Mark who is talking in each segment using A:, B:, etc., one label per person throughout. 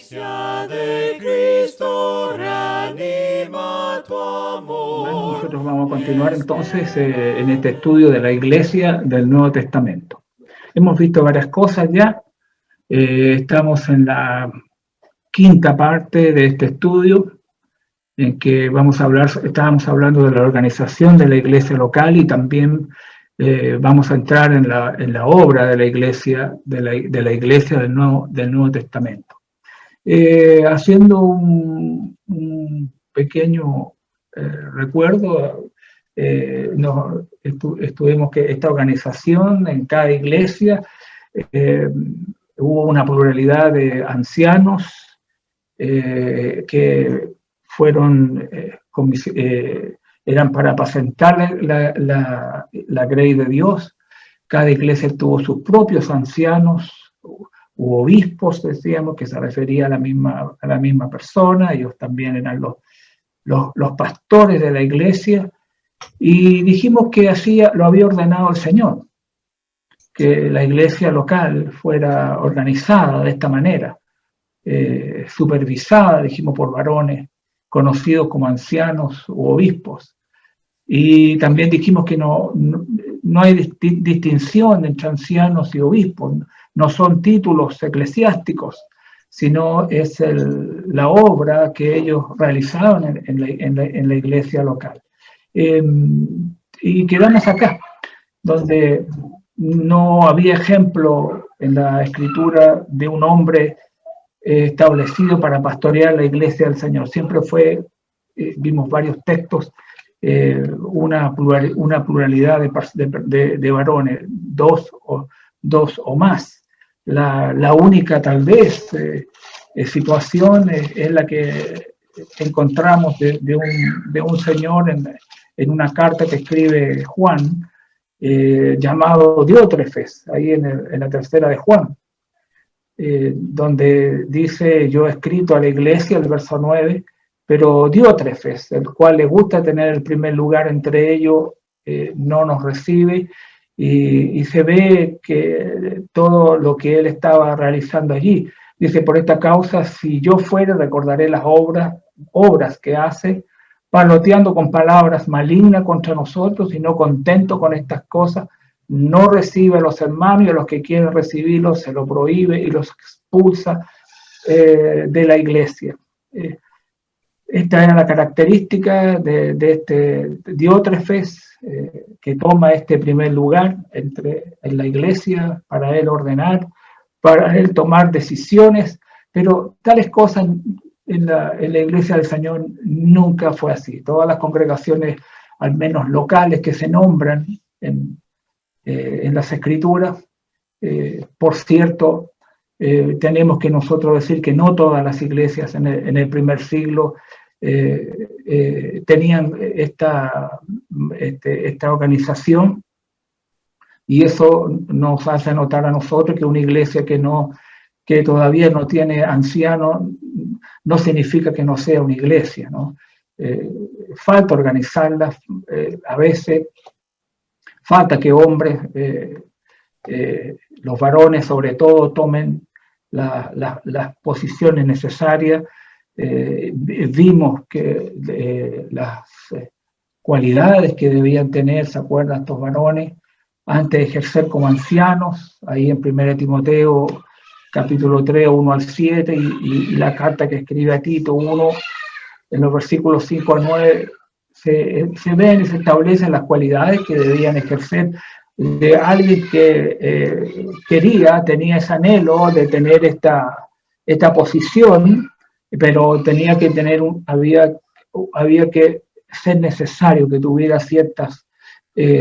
A: iglesia de Cristo reanima tu amor.
B: Bueno, nosotros vamos a continuar entonces en este estudio de la iglesia del Nuevo Testamento. Hemos visto varias cosas ya. Estamos en la quinta parte de este estudio, en que estábamos hablando de la organización de la iglesia local y también vamos a entrar en la obra de la iglesia, de la iglesia del Nuevo Testamento. Haciendo un pequeño recuerdo, estuvimos que esta organización en cada iglesia hubo una pluralidad de ancianos que fueron eran para apacentar la grey de Dios. Cada iglesia tuvo sus propios ancianos u obispos, decíamos, que se refería a la misma persona. Ellos también eran los pastores de la iglesia, y dijimos que así lo había ordenado el Señor, que la iglesia local fuera organizada de esta manera, supervisada, dijimos, por varones conocidos como ancianos u obispos. Y también dijimos que no hay distinción entre ancianos y obispos, no son títulos eclesiásticos, sino es la obra que ellos realizaban en la iglesia local. Y quedamos acá, donde no había ejemplo en la Escritura de un hombre establecido para pastorear la iglesia del Señor. Siempre vimos varios textos, una pluralidad de varones, dos o más. La única, tal vez, situación es la que encontramos de un señor en una carta que escribe Juan, llamado Diótrefes, ahí en la tercera de Juan, donde dice: yo he escrito a la iglesia, el verso 9, pero Diótrefes, el cual le gusta tener el primer lugar entre ellos, no nos recibe, y se ve que todo lo que él estaba realizando allí. Dice: por esta causa, si yo fuera, recordaré las obras que hace, paloteando con palabras malignas contra nosotros, y no contento con estas cosas, no recibe a los hermanos, y a los que quieren recibirlos se lo prohíbe y los expulsa de la iglesia. Esta era la característica de este Diótrefes, que toma este primer lugar en la iglesia para él ordenar, para él tomar decisiones, pero tales cosas en la iglesia del Señor nunca fue así. Todas las congregaciones, al menos locales, que se nombran en las Escrituras, por cierto, tenemos que nosotros decir que no todas las iglesias en el primer siglo tenían esta organización, y eso nos hace notar a nosotros que una iglesia que todavía no tiene ancianos no significa que no sea una iglesia, ¿no? Falta organizarlas, a veces falta que hombres, los varones sobre todo, tomen las posiciones necesarias. Vimos que las cualidades que debían tener, ¿se acuerdan estos varones? Antes de ejercer como ancianos, ahí en 1 Timoteo, capítulo 3, 1 al 7, y la carta que escribe a Tito 1, en los versículos 5 al 9, se ven y se establecen las cualidades que debían ejercer de alguien que tenía ese anhelo de tener esta posición, pero tenía que había que ser necesario que tuviera ciertas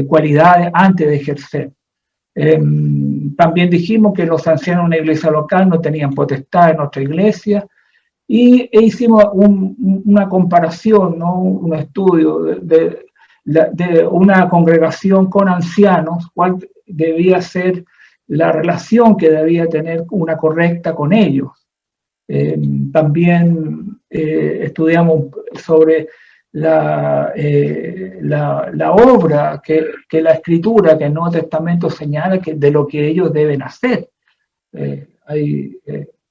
B: cualidades antes de ejercer. También dijimos que los ancianos de una iglesia local no tenían potestad en nuestra iglesia, e hicimos una comparación, ¿no? Un estudio de una congregación con ancianos, cuál debía ser la relación que debía tener una correcta con ellos. También estudiamos sobre la obra que la Escritura, que el Nuevo Testamento señala de lo que ellos deben hacer.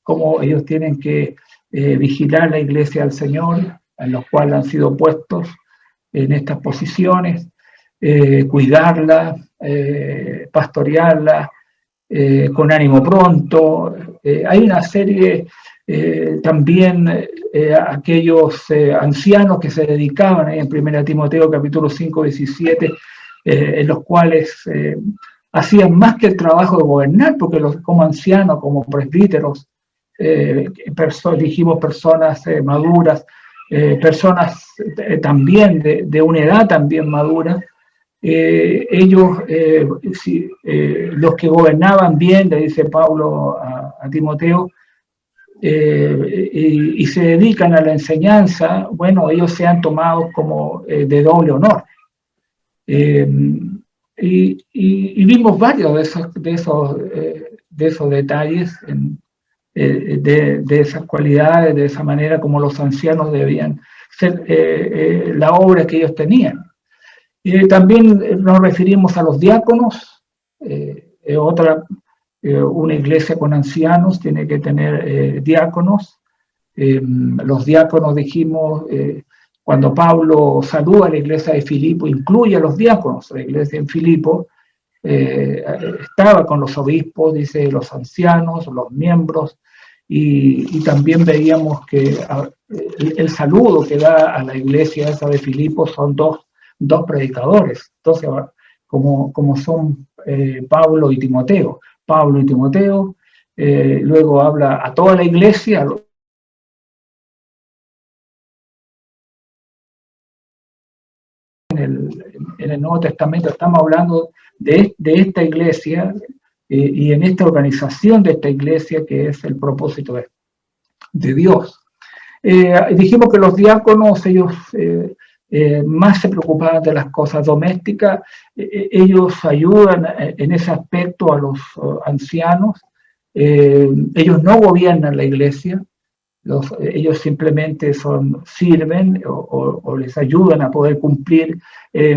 B: Cómo ellos tienen que vigilar la iglesia del Señor, en los cuales han sido puestos en estas posiciones, cuidarla, pastorearla, con ánimo pronto. Hay una serie también, aquellos ancianos que se dedicaban en 1 Timoteo capítulo 5, 17, en los cuales hacían más que el trabajo de gobernar, porque como ancianos, como presbíteros, dijimos personas maduras, personas también de una edad también madura, ellos, los que gobernaban bien, le dice Pablo a Timoteo, y se dedican a la enseñanza, bueno, ellos sean tomados como de doble honor. Y vimos varios de esos detalles, de esas cualidades, de esa manera como los ancianos debían ser, la obra que ellos tenían. También nos referimos a los diáconos. Una iglesia con ancianos tiene que tener diáconos. Los diáconos, dijimos, cuando Pablo saluda a la iglesia de Filipo, incluye a los diáconos. La iglesia en Filipo estaba con los obispos, dice, los ancianos, los miembros, y también veíamos que el saludo que da a la iglesia esa de Filipo son dos predicadores, entonces, como son Pablo y Timoteo. Pablo y Timoteo, luego habla a toda la iglesia, en el Nuevo Testamento estamos hablando de esta iglesia y en esta organización de esta iglesia que es el propósito de Dios. Dijimos que los diáconos, ellos más se preocupaban de las cosas domésticas, ellos ayudan en ese aspecto a los ancianos, ellos no gobiernan la iglesia, ellos simplemente sirven o les ayudan a poder cumplir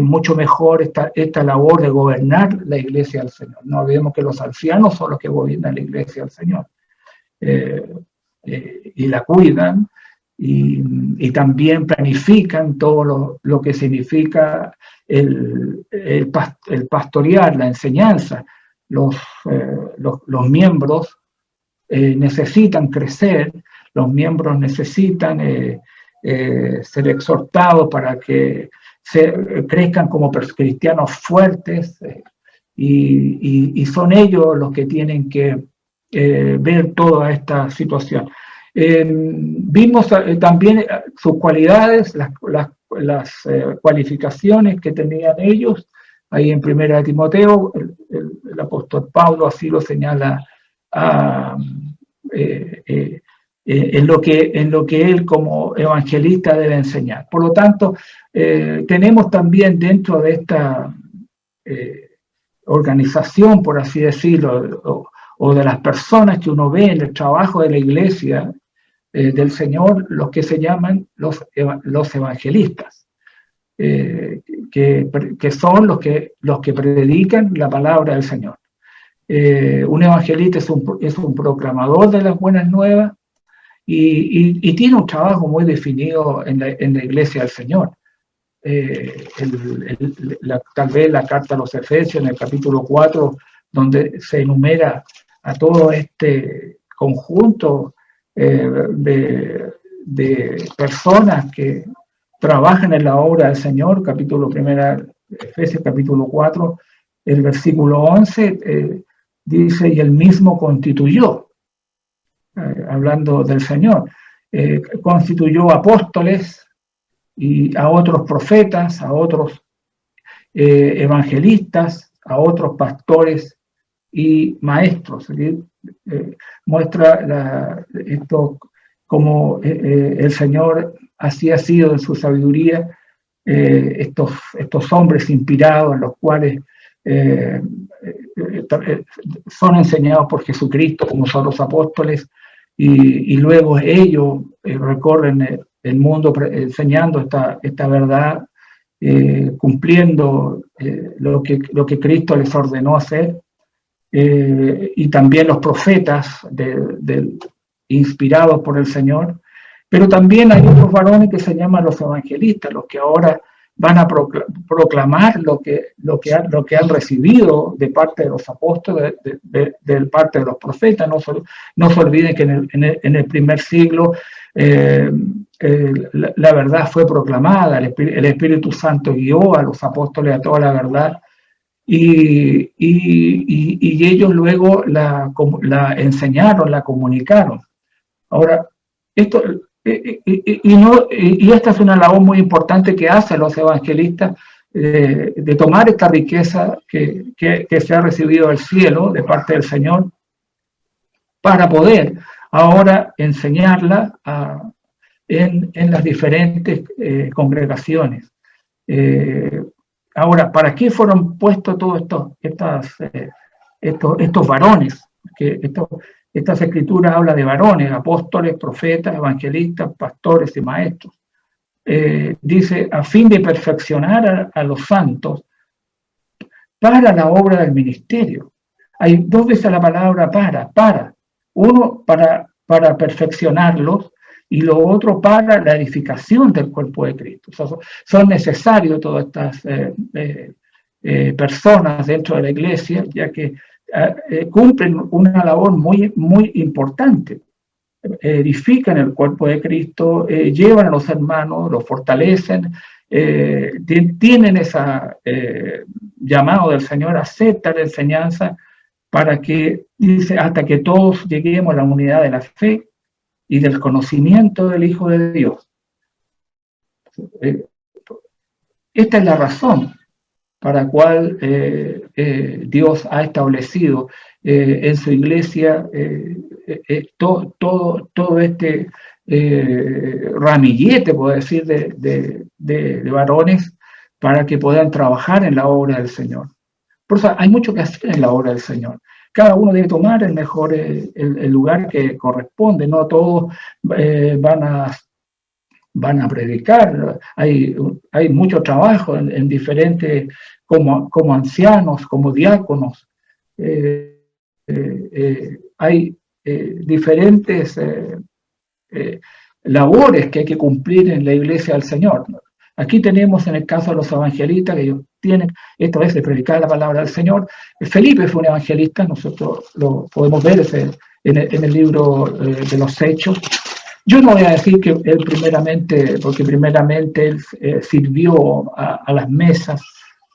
B: mucho mejor esta labor de gobernar la iglesia del Señor. No olvidemos que los ancianos son los que gobiernan la iglesia del Señor y la cuidan. Y también planifican todo lo que significa el pastorear, la enseñanza. Los miembros necesitan crecer, los miembros necesitan ser exhortados para que crezcan como cristianos fuertes, y son ellos los que tienen que ver toda esta situación. Vimos también sus cualidades, las cualificaciones que tenían ellos. Ahí en 1 Timoteo, el apóstol Pablo así lo señala en lo que él como evangelista debe enseñar. Por lo tanto, tenemos también dentro de esta organización, por así decirlo, o de las personas que uno ve en el trabajo de la iglesia del Señor, los que se llaman los evangelistas, que son los que predican la palabra del Señor. Un evangelista es un proclamador de las buenas nuevas y tiene un trabajo muy definido en la iglesia del Señor. Tal vez la carta a los Efesios en el capítulo 4, donde se enumera a todo este conjunto de personas que trabajan en la obra del Señor, capítulo 1, Efesios capítulo 4, el versículo 11, dice, y él mismo constituyó, hablando del Señor, constituyó apóstoles y a otros profetas, a otros evangelistas, a otros pastores y maestros. Muestra esto como el Señor así ha sido en su sabiduría, estos hombres inspirados en los cuales son enseñados por Jesucristo, como son los apóstoles, y luego ellos recorren el mundo enseñando esta verdad, cumpliendo lo que Cristo les ordenó hacer. Y también los profetas inspirados por el Señor, Pero también hay otros varones que se llaman los evangelistas, los que ahora van a proclamar lo que han recibido de parte de los apóstoles, de parte de los profetas. No se olviden que en el primer siglo la verdad fue proclamada, el Espíritu Santo guió a los apóstoles a toda la verdad, y ellos luego la enseñaron, la comunicaron. Ahora, esto, y esta es una labor muy importante que hacen los evangelistas, de tomar esta riqueza que se ha recibido del cielo de parte del Señor, para poder ahora enseñarla en las diferentes congregaciones. Ahora, ¿para qué fueron puestos todos estos varones? Estas escrituras hablan de varones, apóstoles, profetas, evangelistas, pastores y maestros. Dice, a fin de perfeccionar a los santos para la obra del ministerio. Hay dos veces la palabra para. Uno para perfeccionarlos, y lo otro para la edificación del cuerpo de Cristo. Son necesarios todas estas personas dentro de la iglesia, ya que cumplen una labor muy, muy importante. Edifican el cuerpo de Cristo, llevan a los hermanos, los fortalecen, tienen ese llamado del Señor, aceptan la enseñanza para que, dice, hasta que todos lleguemos a la unidad de la fe y del conocimiento del Hijo de Dios. Esta es la razón para la cual Dios ha establecido en su iglesia todo este ramillete, puedo decir, de varones, para que puedan trabajar en la obra del Señor. Por eso hay mucho que hacer en la obra del Señor. Cada uno debe tomar el lugar que corresponde. No todos van a predicar. Hay mucho trabajo en diferentes, como ancianos, como diáconos. Hay diferentes labores que hay que cumplir en la iglesia del Señor. Aquí tenemos, en el caso de los evangelistas, que ellos tienen esta vez de predicar la palabra del Señor. Felipe fue un evangelista, nosotros lo podemos ver en el libro de los Hechos. Yo no voy a decir que él primeramente, porque primeramente él sirvió a las mesas,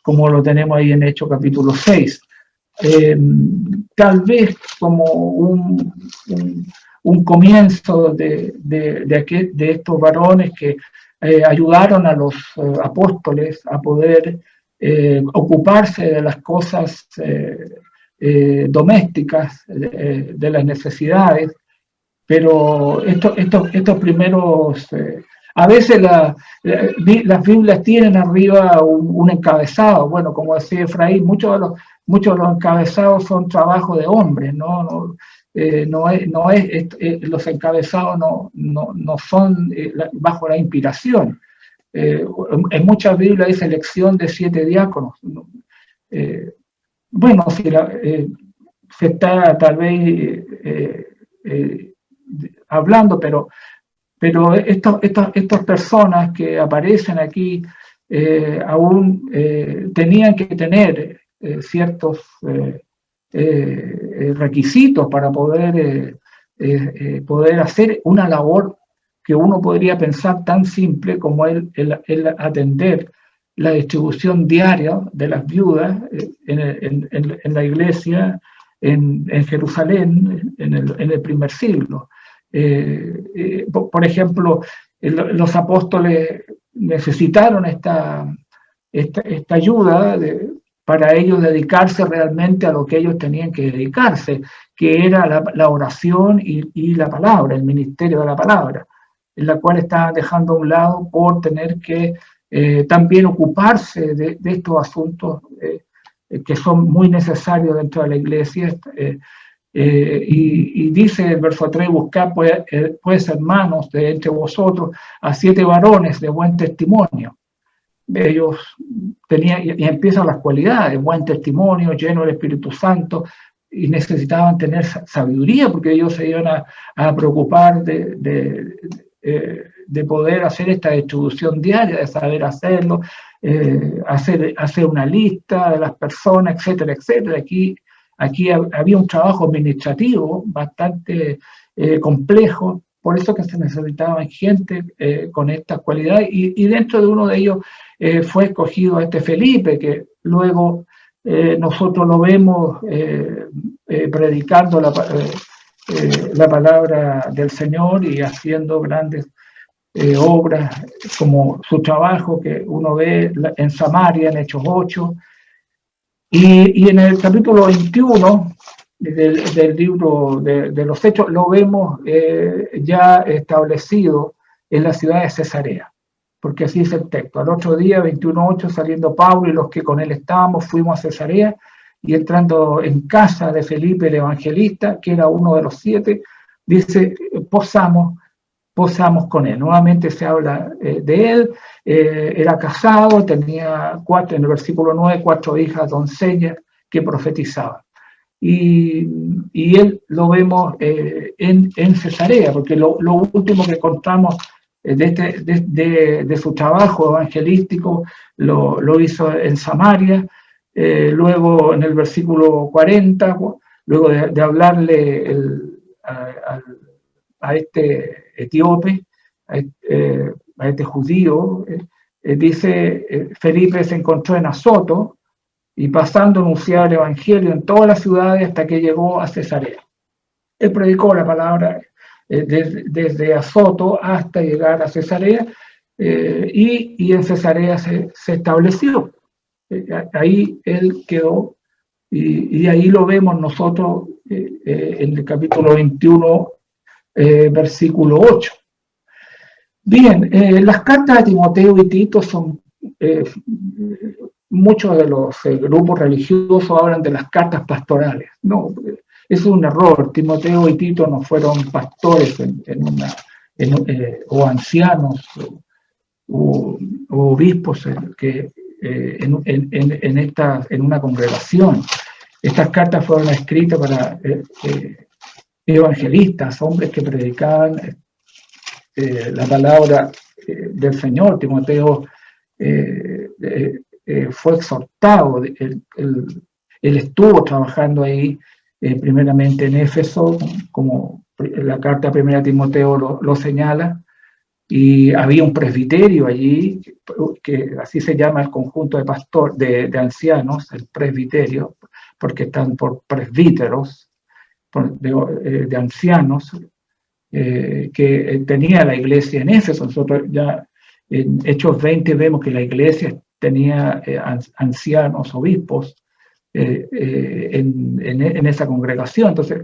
B: como lo tenemos ahí en Hechos capítulo 6. Tal vez como un comienzo de estos varones que ayudaron a los apóstoles a poder ocuparse de las cosas domésticas, de las necesidades, pero estos primeros, a veces las Biblias tienen arriba un encabezado. Bueno, como decía Efraín, muchos de los encabezados son trabajo de hombres, los encabezados no son bajo la inspiración. En muchas Biblias dice elección de 7 diáconos. Bueno, si se está tal vez hablando, pero estas personas que aparecen aquí aún tenían que tener ciertos requisitos para poder hacer una labor que uno podría pensar tan simple como el atender la distribución diaria de las viudas en la iglesia en Jerusalén en el primer siglo. Por ejemplo, los apóstoles necesitaron esta ayuda para ellos dedicarse realmente a lo que ellos tenían que dedicarse, que era la oración y la palabra, el ministerio de la palabra, en la cual estaban dejando a un lado por tener que también ocuparse de estos asuntos que son muy necesarios dentro de la iglesia. Y dice el verso 3, buscad pues hermanos de entre vosotros a 7 varones de buen testimonio. Ellos tenían, y empiezan las cualidades, buen testimonio, lleno del Espíritu Santo, y necesitaban tener sabiduría, porque ellos se iban a preocupar de de poder hacer esta distribución diaria, de saber hacerlo, hacer una lista de las personas, etcétera, etcétera. Aquí había un trabajo administrativo bastante complejo, por eso que se necesitaba gente con estas cualidades, y dentro de uno de ellos fue escogido este Felipe, que luego nosotros lo vemos predicando la palabra del Señor y haciendo grandes obras, como su trabajo que uno ve en Samaria, en Hechos 8, y en el capítulo 21 del libro de los Hechos lo vemos ya establecido en la ciudad de Cesarea, porque así dice el texto. Al otro día, 21:8, saliendo Pablo y los que con él estábamos, fuimos a Cesarea, y entrando en casa de Felipe el evangelista, que era uno de los 7, dice, posamos con él. Nuevamente se habla de él. Era casado, tenía 4, en el versículo 9, 4 hijas doncellas que profetizaban. Y él lo vemos en Cesarea, porque lo último que encontramos de su trabajo evangelístico lo hizo en Samaria. Luego en el versículo 40, luego de hablarle a este etíope, a este judío, dice, Felipe se encontró en Azoto y pasando anunciaba el evangelio en todas las ciudades hasta que llegó a Cesarea. Él predicó la palabra desde Azoto hasta llegar a Cesarea, y en Cesarea se estableció. Ahí él quedó, y ahí lo vemos nosotros en el capítulo 21, versículo 8. Bien, las cartas de Timoteo y Tito son, muchos de los grupos religiosos hablan de las cartas pastorales. No, es un error. Timoteo y Tito no fueron pastores o ancianos o obispos en una congregación. Estas cartas fueron escritas para evangelistas, hombres que predicaban la palabra del Señor. Timoteo fue exhortado, él estuvo trabajando ahí primeramente en Éfeso, como la carta primera de Timoteo lo señala, y había un presbiterio allí, que así se llama el conjunto de ancianos, el presbiterio, porque están por presbíteros, de ancianos, que tenía la iglesia en Éfeso. Nosotros ya en Hechos 20 vemos que la iglesia tenía ancianos, obispos, en esa congregación. Entonces,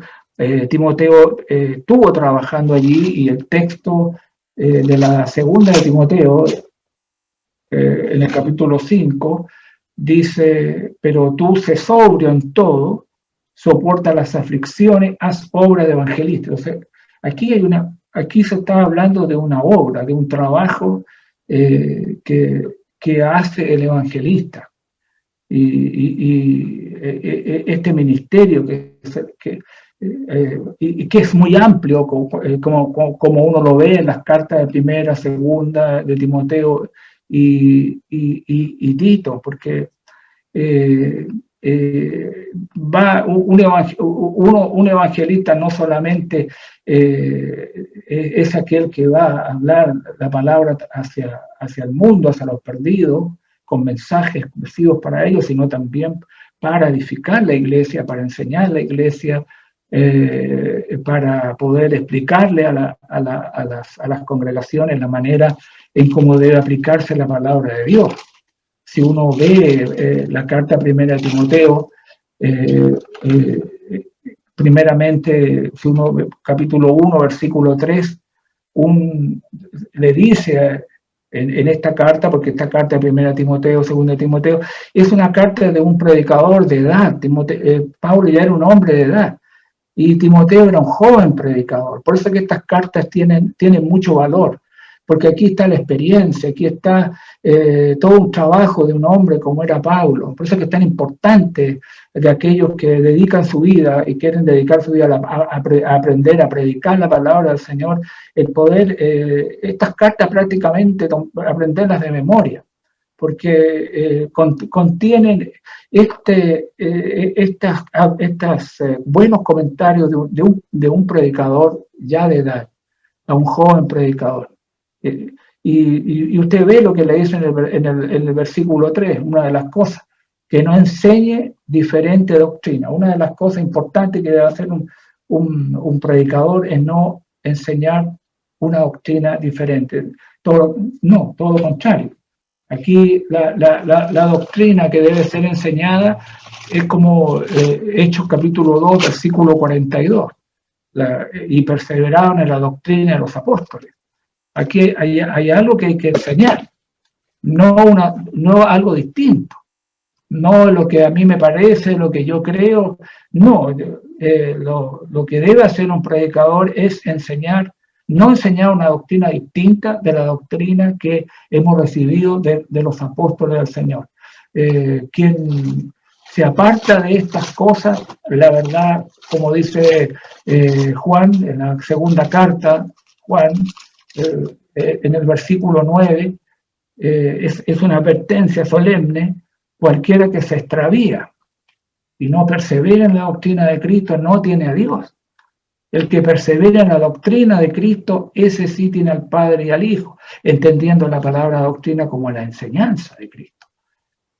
B: Timoteo estuvo trabajando allí, y el texto de la segunda de Timoteo, en el capítulo 5, dice, pero tú sé sobrio en todo, soporta las aflicciones, haz obra de evangelista. Entonces, aquí se está hablando de una obra, de un trabajo que hace el evangelista. Y este ministerio que es muy amplio, como uno lo ve en las cartas de primera, segunda de Timoteo y Tito, porque va un evangelista no solamente es aquel que va a hablar la palabra hacia el mundo, hacia los perdidos, con mensajes exclusivos para ellos, sino también para edificar la iglesia, para enseñar la iglesia, para poder explicarle a las congregaciones la manera en cómo debe aplicarse la palabra de Dios. Si uno ve la carta primera de Timoteo, primeramente, si uno ve capítulo 1, versículo 3, le dice en esta carta, porque esta carta de primera de Timoteo, segunda de Timoteo, es una carta de un predicador de edad. Pablo ya era un hombre de edad, y Timoteo era un joven predicador. Por eso que estas cartas tienen mucho valor. porque aquí está la experiencia, aquí está todo un trabajo de un hombre como era Pablo. Por eso es que es tan importante de aquellos que dedican su vida y quieren dedicar su vida a aprender, a predicar la palabra del Señor, el poder, estas cartas prácticamente aprenderlas de memoria, porque contienen estos buenos comentarios de un predicador ya de edad, a un joven predicador. Y usted ve lo que le dice en el versículo 3, una de las cosas, que no enseñe diferente doctrina. Una de las cosas importantes que debe hacer un predicador es no enseñar una doctrina diferente. Todo lo contrario. Aquí la doctrina que debe ser enseñada es como Hechos capítulo 2, versículo 42, y perseveraron en la doctrina de los apóstoles. Aquí hay algo que hay que enseñar, no algo distinto, no lo que a mí me parece, lo que yo creo, no, lo que debe hacer un predicador es enseñar, no enseñar una doctrina distinta de la doctrina que hemos recibido de los apóstoles del Señor. Quien se aparta de estas cosas, la verdad, como dice Juan en la segunda carta, Juan, en el versículo 9, es una advertencia solemne: cualquiera que se extravía y no persevera en la doctrina de Cristo no tiene a Dios. El que persevera en la doctrina de Cristo, ese sí tiene al Padre y al Hijo, entendiendo la palabra doctrina como la enseñanza de Cristo.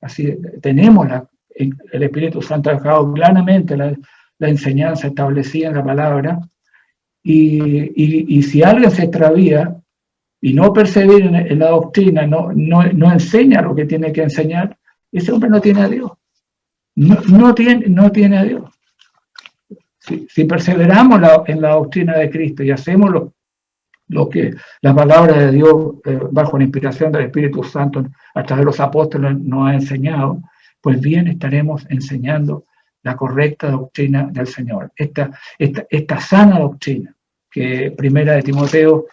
B: Así tenemos el Espíritu Santo ha dejado claramente la enseñanza establecida en la palabra, y si alguien se extravía y no persevera en la doctrina, no enseña lo que tiene que enseñar, ese hombre no tiene a Dios. No tiene a Dios. Si perseveramos en la doctrina de Cristo y hacemos lo que la palabra de Dios, bajo la inspiración del Espíritu Santo, a través de los apóstoles, nos ha enseñado, pues bien estaremos enseñando la correcta doctrina del Señor. Esta sana doctrina, que primera de Timoteo,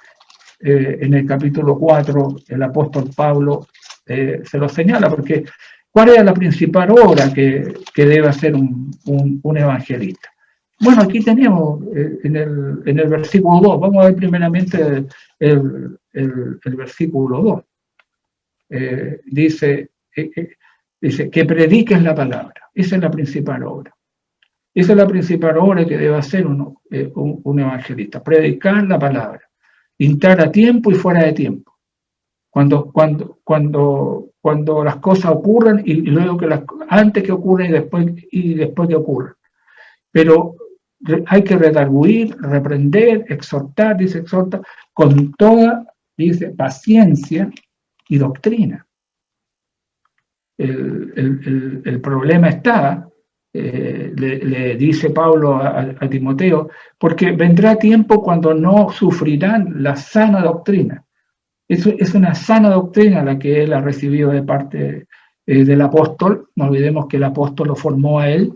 B: en el capítulo 4, el apóstol Pablo se lo señala, porque ¿cuál es la principal obra que debe hacer un evangelista? Bueno, aquí tenemos en el versículo 2, vamos a ver primeramente el versículo 2. Dice que prediques la palabra. Esa es la principal obra. Esa es la principal obra que debe hacer un evangelista: predicar la palabra, entrar a tiempo y fuera de tiempo. Cuando las cosas ocurren, y luego antes que ocurran y después que ocurran. Pero hay que redarguir, reprender, exhortar, dice exhorta, con toda, dice, paciencia y doctrina. El problema está, le dice Pablo a Timoteo, porque vendrá tiempo cuando no sufrirán la sana doctrina. Es una sana doctrina la que él ha recibido de parte del apóstol. No olvidemos que el apóstol lo formó a él.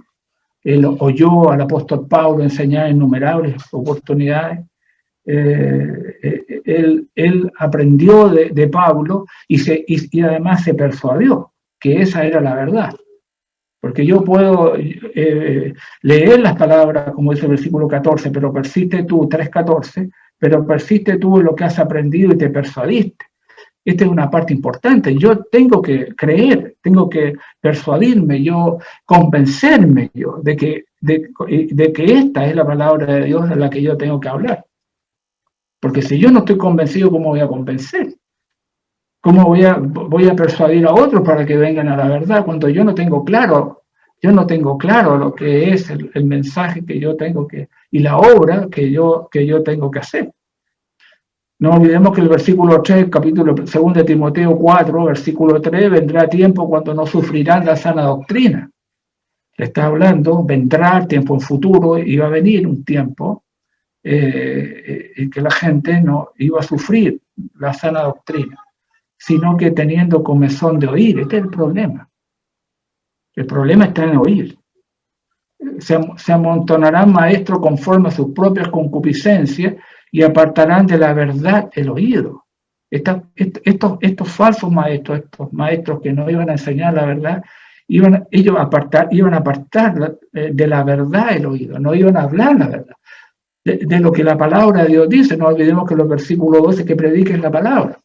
B: Él oyó al apóstol Pablo enseñar en innumerables oportunidades. Él aprendió de Pablo y además se persuadió que esa era la verdad. Porque yo puedo leer las palabras, como dice el versículo 14, pero persiste tú, 3:14, pero persiste tú en lo que has aprendido y te persuadiste. Esta es una parte importante. Yo tengo que creer, tengo que persuadirme, convencerme de que esta es la palabra de Dios de la que yo tengo que hablar. Porque si yo no estoy convencido, ¿cómo voy a convencer? ¿Cómo voy a persuadir a otros para que vengan a la verdad cuando yo no tengo claro lo que es el mensaje que yo tengo y la obra que yo tengo que hacer? No olvidemos que el versículo 3, capítulo 2 de Timoteo 4, versículo 3, vendrá tiempo cuando no sufrirán la sana doctrina. Le está hablando, vendrá tiempo en futuro, iba a venir un tiempo en que la gente no iba a sufrir la sana doctrina, sino que teniendo comezón de oír. Este es el problema. El problema está en oír. Se amontonarán maestros conforme a sus propias concupiscencias y apartarán de la verdad el oído. Estos falsos maestros, estos maestros que no iban a enseñar la verdad, iban a apartar de la verdad el oído, no iban a hablar la verdad, de lo que la palabra de Dios dice. No olvidemos que los versículos 12 que predica es la palabra.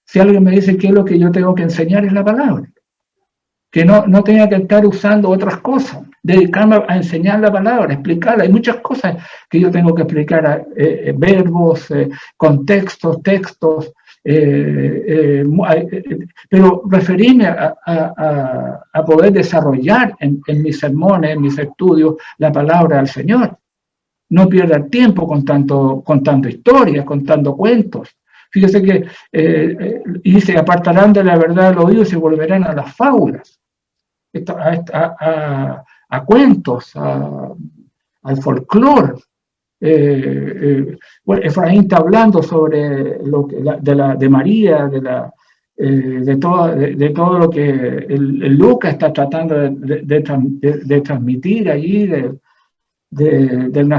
B: Si alguien me dice qué es lo que yo tengo que enseñar, es la palabra. Que no tenga que estar usando otras cosas, dedicarme a enseñar la palabra, explicarla. Hay muchas cosas que yo tengo que explicar, verbos, contextos, textos, pero referirme a poder desarrollar en mis sermones, en mis estudios, la palabra del Señor. No pierda tiempo con tanto historias, contando cuentos. Fíjese que y se apartarán de la verdad del oído y se volverán a las fábulas, a cuentos, al folclore. Bueno, Efraín está hablando sobre de María, de todo lo que Lucas está tratando de transmitir allí, del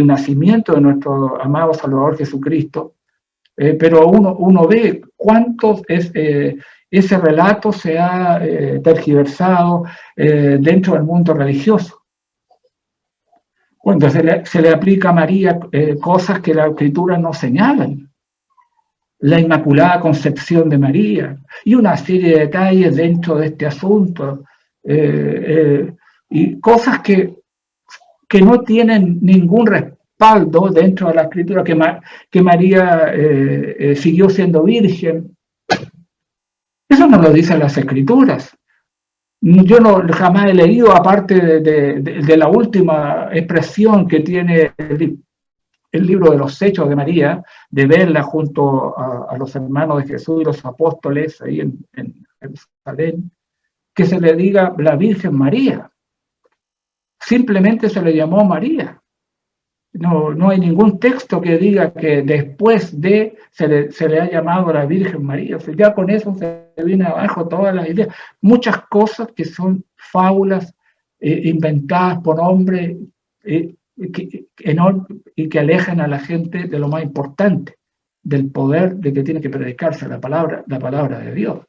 B: nacimiento de nuestro amado Salvador Jesucristo. Pero uno ve cuántos ese relato se ha tergiversado dentro del mundo religioso. Cuando se le aplica a María cosas que la Escritura no señalan, la Inmaculada Concepción de María y una serie de detalles dentro de este asunto, y cosas que no tienen ningún respaldo dentro de la Escritura, que María siguió siendo virgen. Eso no lo dicen las Escrituras. Yo jamás he leído, aparte de la última expresión que tiene el libro de los Hechos de María, de verla junto a los hermanos de Jesús y los apóstoles ahí en Jerusalén, que se le diga la Virgen María. Simplemente se le llamó María. No hay ningún texto que diga que después de se le ha llamado la Virgen María. O sea, ya con eso se viene abajo todas las ideas. Muchas cosas que son fábulas inventadas por hombres y que alejan a la gente de lo más importante, del poder de que tiene que predicarse la palabra de Dios.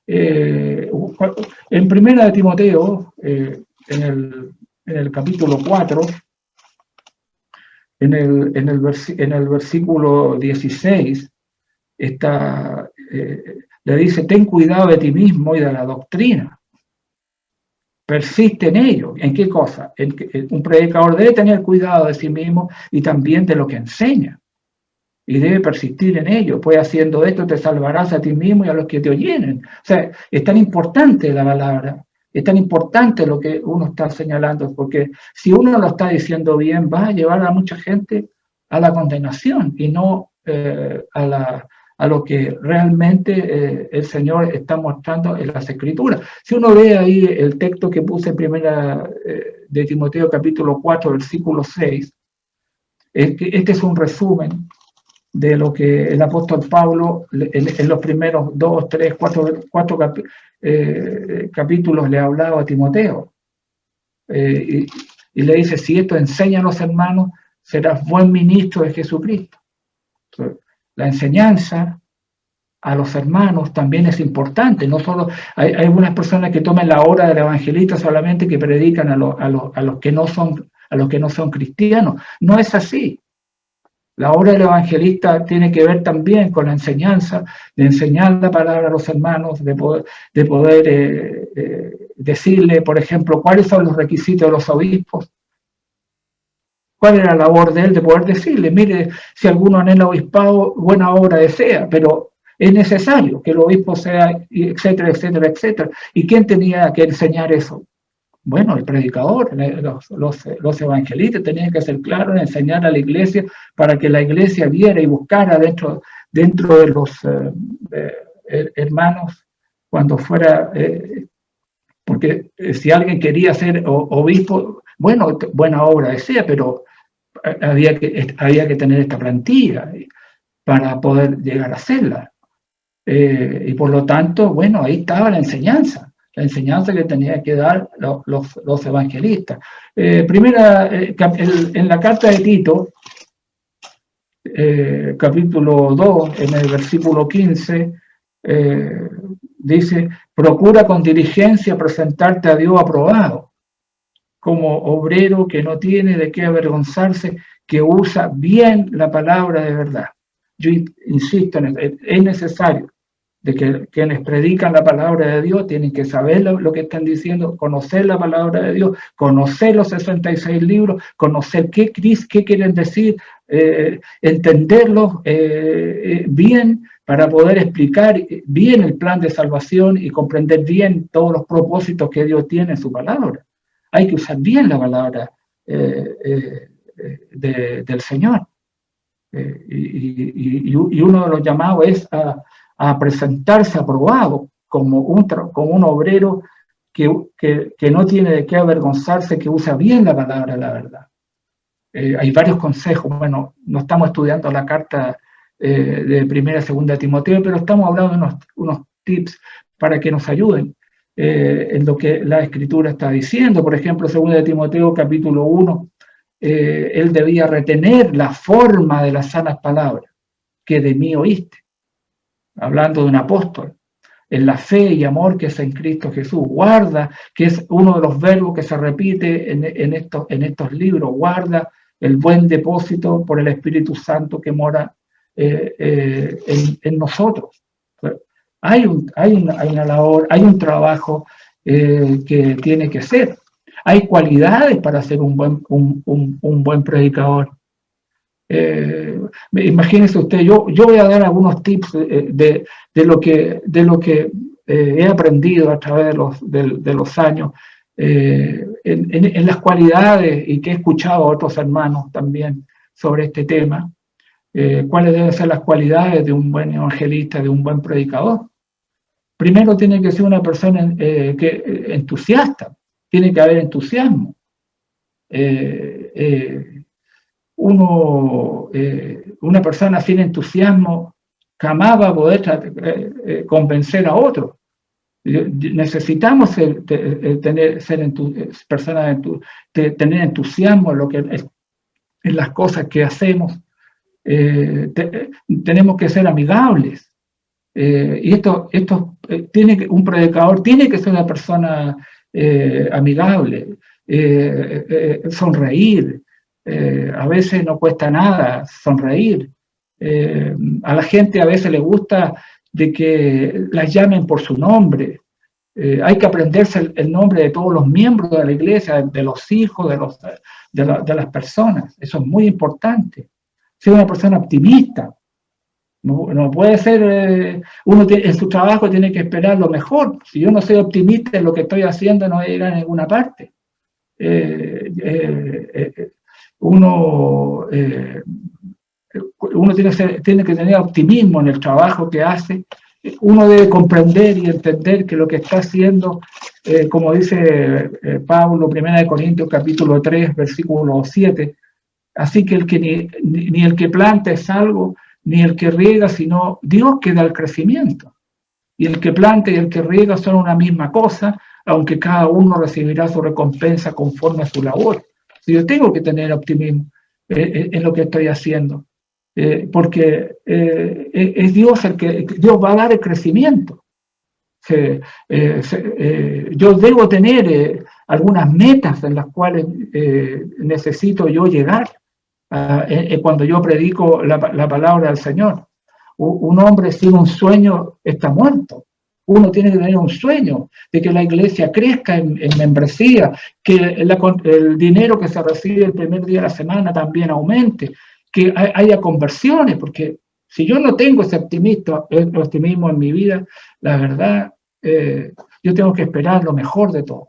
B: En Primera de Timoteo, en el capítulo 4, en el versículo 16, le dice: ten cuidado de ti mismo y de la doctrina. Persiste en ello. ¿En qué cosa? En que un predicador debe tener cuidado de sí mismo y también de lo que enseña. Y debe persistir en ello. Pues haciendo esto te salvarás a ti mismo y a los que te oyeren. O sea, es tan importante la palabra. Es tan importante lo que uno está señalando, porque si uno lo está diciendo bien, va a llevar a mucha gente a la condenación y no a lo que realmente el Señor está mostrando en las Escrituras. Si uno ve ahí el texto que puse en Primera de Timoteo, capítulo 4, versículo 6, este es un resumen de lo que el apóstol Pablo en los primeros 2, 3, 4 capítulos le ha hablado a Timoteo. Y le dice: si esto enseña a los hermanos, serás buen ministro de Jesucristo. Entonces, la enseñanza a los hermanos también es importante. No solo hay algunas personas que toman la obra del evangelista solamente que predican a los que no son cristianos. No es así. La obra del evangelista tiene que ver también con la enseñanza, de enseñar la palabra a los hermanos, de poder decirle, por ejemplo, cuáles son los requisitos de los obispos. ¿Cuál era la labor de él? De poder decirle: mire, si alguno anhela obispado, buena obra desea, pero es necesario que el obispo sea, etcétera, etcétera, etcétera. ¿Y quién tenía que enseñar eso? Bueno, el predicador, los evangelistas tenían que ser claros en enseñar a la iglesia para que la iglesia viera y buscara dentro de los hermanos cuando fuera, porque si alguien quería ser obispo, bueno, buena obra desea, pero había que tener esta plantilla para poder llegar a hacerla. Y por lo tanto, bueno, ahí estaba la enseñanza que tenían que dar los evangelistas. En la carta de Tito, capítulo 2, en el versículo 15, dice, procura con diligencia presentarte a Dios aprobado, como obrero que no tiene de qué avergonzarse, que usa bien la palabra de verdad. Yo insisto, es necesario de que quienes predican la palabra de Dios tienen que saber lo que están diciendo, conocer la palabra de Dios, conocer los 66 libros, conocer qué quieren decir, entenderlos bien para poder explicar bien el plan de salvación y comprender bien todos los propósitos que Dios tiene en su palabra. Hay que usar bien la palabra del Señor. Y uno de los llamados es a presentarse aprobado como un obrero que no tiene de qué avergonzarse, que usa bien la palabra de la verdad. Hay varios consejos. Bueno, no estamos estudiando la carta de primera y segunda Timoteo, pero estamos hablando de unos tips para que nos ayuden en lo que la Escritura está diciendo. Por ejemplo, segunda Timoteo capítulo 1, él debía retener la forma de las sanas palabras que de mí oíste, hablando de un apóstol, en la fe y amor que es en Cristo Jesús. Guarda, que es uno de los verbos que se repite en estos libros, guarda el buen depósito por el Espíritu Santo que mora en nosotros. Hay una labor, hay un trabajo que tiene que ser. Hay cualidades para ser un buen predicador. Imagínense usted, yo voy a dar algunos tips de lo que he aprendido a través de los años en las cualidades y que he escuchado a otros hermanos también sobre este tema. ¿Cuáles deben ser las cualidades de un buen evangelista, de un buen predicador? Primero tiene que ser una persona entusiasta, tiene que haber entusiasmo. Una persona sin entusiasmo jamás va a poder convencer a otros. Necesitamos tener entusiasmo en las cosas que hacemos. Tenemos que ser amigables. Y un predicador tiene que ser una persona amigable, sonreír. A veces no cuesta nada sonreír. A la gente a veces le gusta de que las llamen por su nombre. Hay que aprenderse el nombre de todos los miembros de la iglesia, de los hijos, de las personas. Eso es muy importante. Ser una persona optimista. No puede ser, uno en su trabajo tiene que esperar lo mejor. Si yo no soy optimista en lo que estoy haciendo, no voy a ir a ninguna parte. Uno tiene que tener optimismo en el trabajo que hace. Uno debe comprender y entender que lo que está haciendo, como dice Pablo, 1 Corintios capítulo 3, versículo 7, así que ni el que planta es algo, ni el que riega, sino Dios que da el crecimiento. Y el que planta y el que riega son una misma cosa, aunque cada uno recibirá su recompensa conforme a su labor. Yo tengo que tener optimismo en lo que estoy haciendo, porque es Dios Dios va a dar el crecimiento. Yo debo tener algunas metas en las cuales necesito yo llegar cuando yo predico la palabra del Señor. Un hombre sin un sueño está muerto. Uno tiene que tener un sueño de que la iglesia crezca en membresía, que el dinero que se recibe el primer día de la semana también aumente, que haya conversiones, porque si yo no tengo ese optimismo en mi vida, la verdad, yo tengo que esperar lo mejor de todo.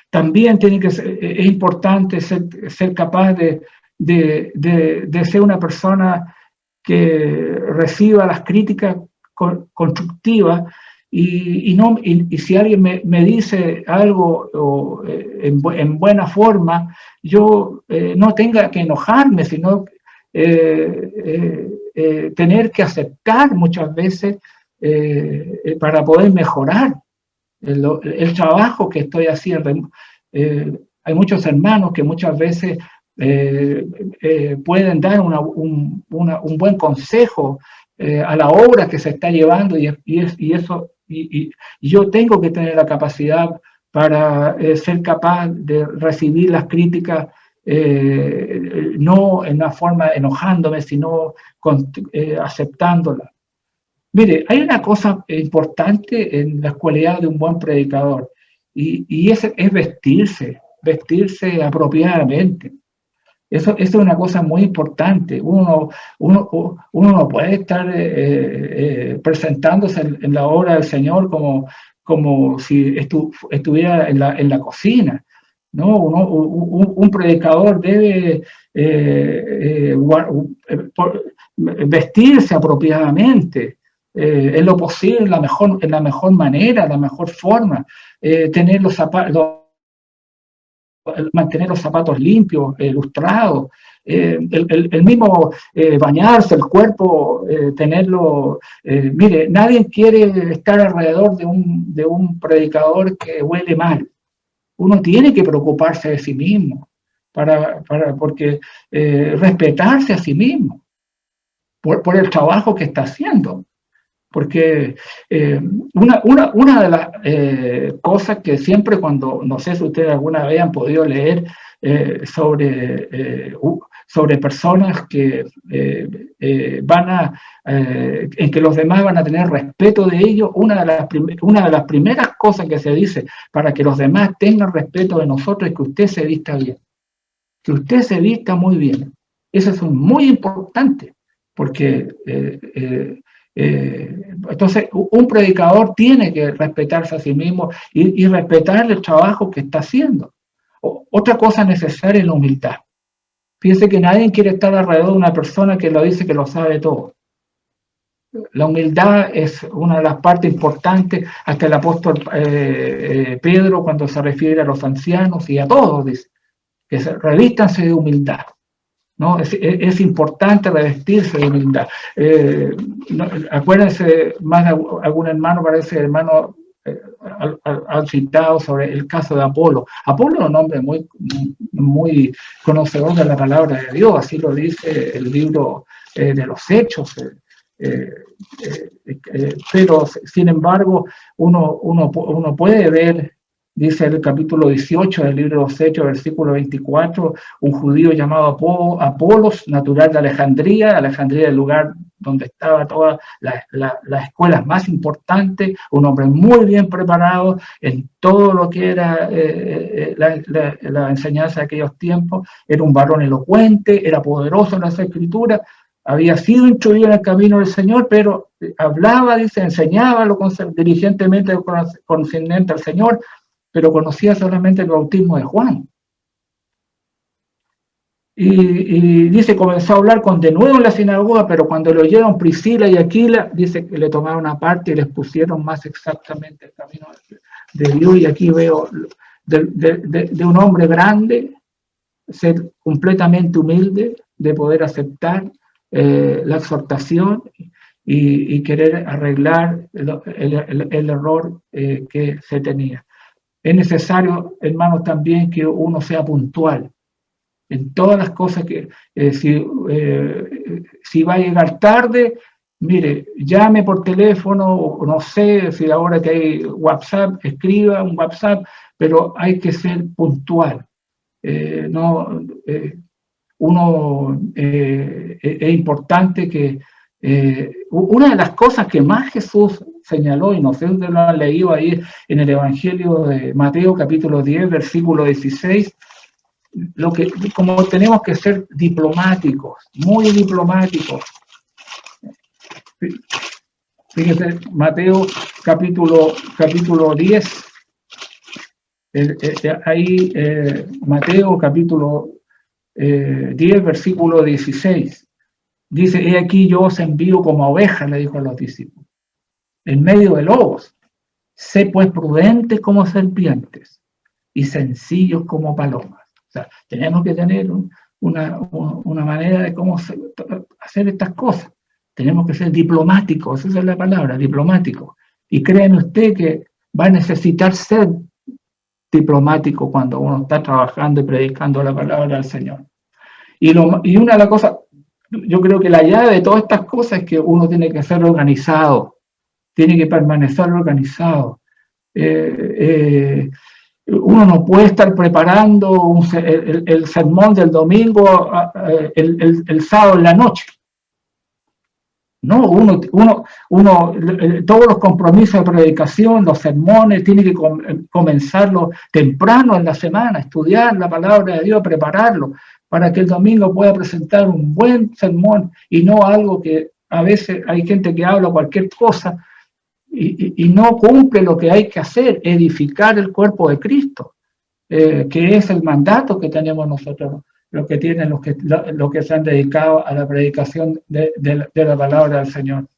B: También es importante ser capaz de ser una persona que reciba las críticas constructivas y si alguien me dice algo en buena forma, yo no tenga que enojarme, sino tener que aceptar muchas veces para poder mejorar el trabajo que estoy haciendo. Hay muchos hermanos que muchas veces pueden dar un buen consejo a la obra que se está llevando, y yo tengo que tener la capacidad para ser capaz de recibir las críticas, no en una forma enojándome, sino aceptándolas. Mire, hay una cosa importante en las cualidades de un buen predicador, y es vestirse apropiadamente. Eso es una cosa muy importante. Uno no puede estar presentándose en la obra del Señor como si estuviera en la cocina, ¿no? Un predicador debe vestirse apropiadamente, en lo posible, en la mejor manera, la mejor forma, tener mantener los zapatos limpios, lustrados, el mismo bañarse, el cuerpo, tenerlo. Mire, nadie quiere estar alrededor de un predicador que huele mal. Uno tiene que preocuparse de sí mismo, porque respetarse a sí mismo por el trabajo que está haciendo. Porque una de las cosas que siempre cuando, no sé si ustedes alguna vez han podido leer sobre personas que en que los demás van a tener respeto de ellos, una de las primeras cosas que se dice para que los demás tengan respeto de nosotros es que usted se vista bien, que usted se vista muy bien. Eso es muy importante, porque entonces un predicador tiene que respetarse a sí mismo y respetar el trabajo que está haciendo. Otra cosa necesaria es la humildad. Fíjense que nadie quiere estar alrededor de una persona que lo dice que lo sabe todo. La humildad es una de las partes importantes. Hasta el apóstol Pedro, cuando se refiere a los ancianos y a todos, dice que revístanse de humildad, ¿no? Es importante revestirse de humildad. Acuérdense, más de algún hermano, parece hermano, han citado sobre el caso de Apolo. Apolo es un hombre muy conocedor de la palabra de Dios, así lo dice el libro de los Hechos. Pero, sin embargo, uno puede ver, dice el capítulo 18 del libro de los Hechos, versículo 24, un judío llamado Apolos, natural de Alejandría. Alejandría es el lugar donde estaban todas las escuelas más importantes, un hombre muy bien preparado en todo lo que era la enseñanza de aquellos tiempos. Era un varón elocuente, era poderoso en las escrituras, había sido instruido en el camino del Señor, pero hablaba, dice, enseñaba diligentemente concerniente al Señor, pero conocía solamente el bautismo de Juan. Y dice, comenzó a hablar con denuedo en la sinagoga, pero cuando lo oyeron Priscila y Aquila, dice que le tomaron aparte y les pusieron más exactamente el camino de Dios. Y aquí veo de un hombre grande, ser completamente humilde, de poder aceptar la exhortación y querer arreglar el error que se tenía. Es necesario, hermanos, también que uno sea puntual en todas las cosas que, si va a llegar tarde, mire, llame por teléfono, o no sé, si ahora que hay WhatsApp, escriba un WhatsApp, pero hay que ser puntual. Es importante que una de las cosas que más Jesús señaló, y no sé si ustedes lo han leído ahí en el Evangelio de Mateo, capítulo 10, versículo 16, como tenemos que ser diplomáticos, muy diplomáticos. Fíjense, Mateo capítulo 10, ahí Mateo capítulo 10, versículo 16. Dice, he aquí yo os envío como ovejas, le dijo a los discípulos, en medio de lobos. Sé pues prudentes como serpientes y sencillos como palomas. O sea, tenemos que tener una manera de cómo hacer estas cosas. Tenemos que ser diplomáticos, esa es la palabra, diplomáticos. Y créanme usted que va a necesitar ser diplomático cuando uno está trabajando y predicando la palabra del Señor. Y una de las cosas, yo creo que la llave de todas estas cosas es que uno tiene que ser organizado, tiene que permanecer organizado. Uno no puede estar preparando el sermón del domingo el sábado en la noche. No, todos los compromisos de predicación, los sermones, tiene que comenzarlo temprano en la semana, estudiar la palabra de Dios, prepararlo, para que el domingo pueda presentar un buen sermón y no algo que a veces hay gente que habla cualquier cosa y no cumple lo que hay que hacer, edificar el cuerpo de Cristo, que es el mandato que tenemos nosotros, lo que tienen los que se han dedicado a la predicación de la palabra del Señor.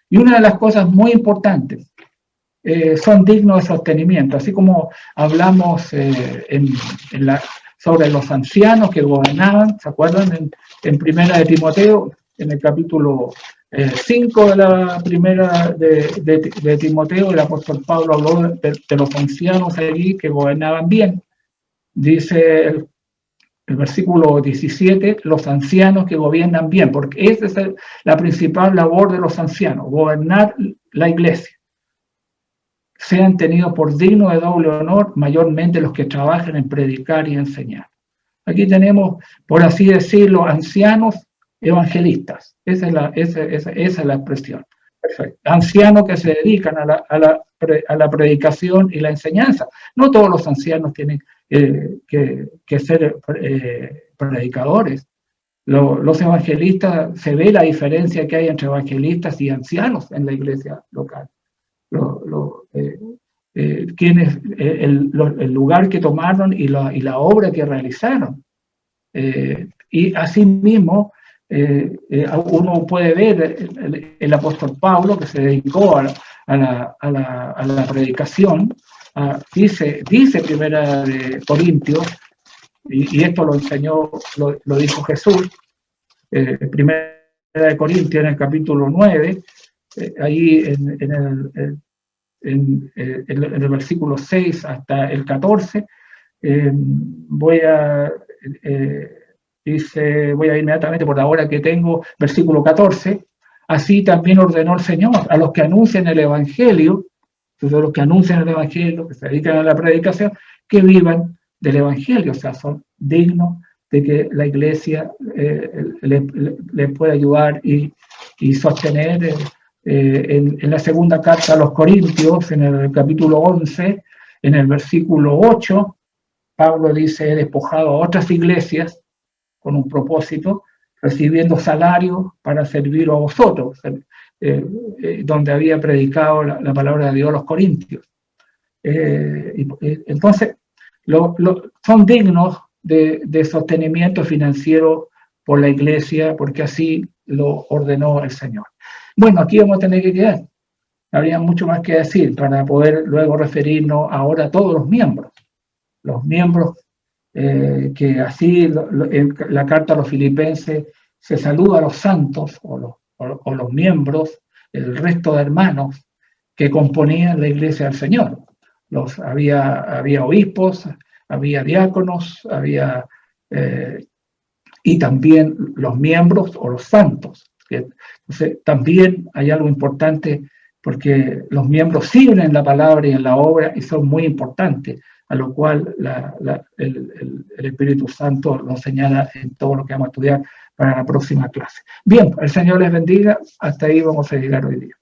B: Y una de las cosas muy importantes, son dignos de sostenimiento, así como hablamos sobre los ancianos que gobernaban, ¿se acuerdan? En Primera de Timoteo, en el capítulo 5 de la primera de Timoteo, el apóstol Pablo habló de los ancianos allí que gobernaban bien. Dice el versículo 17, los ancianos que gobiernan bien, porque esa es la principal labor de los ancianos, gobernar la iglesia. Sean tenidos por dignos de doble honor, mayormente los que trabajan en predicar y enseñar. Aquí tenemos, por así decirlo, ancianos evangelistas. Esa es la expresión. Perfecto. Ancianos que se dedican a la predicación y la enseñanza. No todos los ancianos tienen que ser predicadores. Los evangelistas, se ve la diferencia que hay entre evangelistas y ancianos en la iglesia local. Quienes, el lugar que tomaron y la obra que realizaron. Y asimismo, uno puede ver el apóstol Pablo, que se dedicó a la predicación. Dice Primera de Corintios, y esto lo enseñó, lo dijo Jesús, Primera de Corintios en el capítulo 9, ahí en el versículo 6 hasta el 14, voy a ir inmediatamente por la hora que tengo, versículo 14, así también ordenó el Señor a los que anuncian el Evangelio, entonces los que anuncian el Evangelio, que se dedican a la predicación, que vivan del Evangelio, o sea, son dignos de que la iglesia les pueda ayudar y sostener. En la segunda carta a los Corintios, en el capítulo 11, en el versículo 8, Pablo dice: he despojado a otras iglesias con un propósito, recibiendo salario para servir a vosotros, donde había predicado la palabra de Dios a los corintios. Entonces, son dignos de sostenimiento financiero por la iglesia, porque así lo ordenó el Señor. Bueno, aquí vamos a tener que quedar. Habría mucho más que decir para poder luego referirnos ahora a todos los miembros. Los miembros que así en la carta a los filipenses se saluda a los santos o los miembros, el resto de hermanos que componían la iglesia del Señor. Había obispos, había diáconos, y también los miembros o los santos. Entonces, también hay algo importante porque los miembros sirven en la palabra y en la obra y son muy importantes, a lo cual el Espíritu Santo lo señala en todo lo que vamos a estudiar para la próxima clase. Bien, el Señor les bendiga. Hasta ahí vamos a llegar hoy día.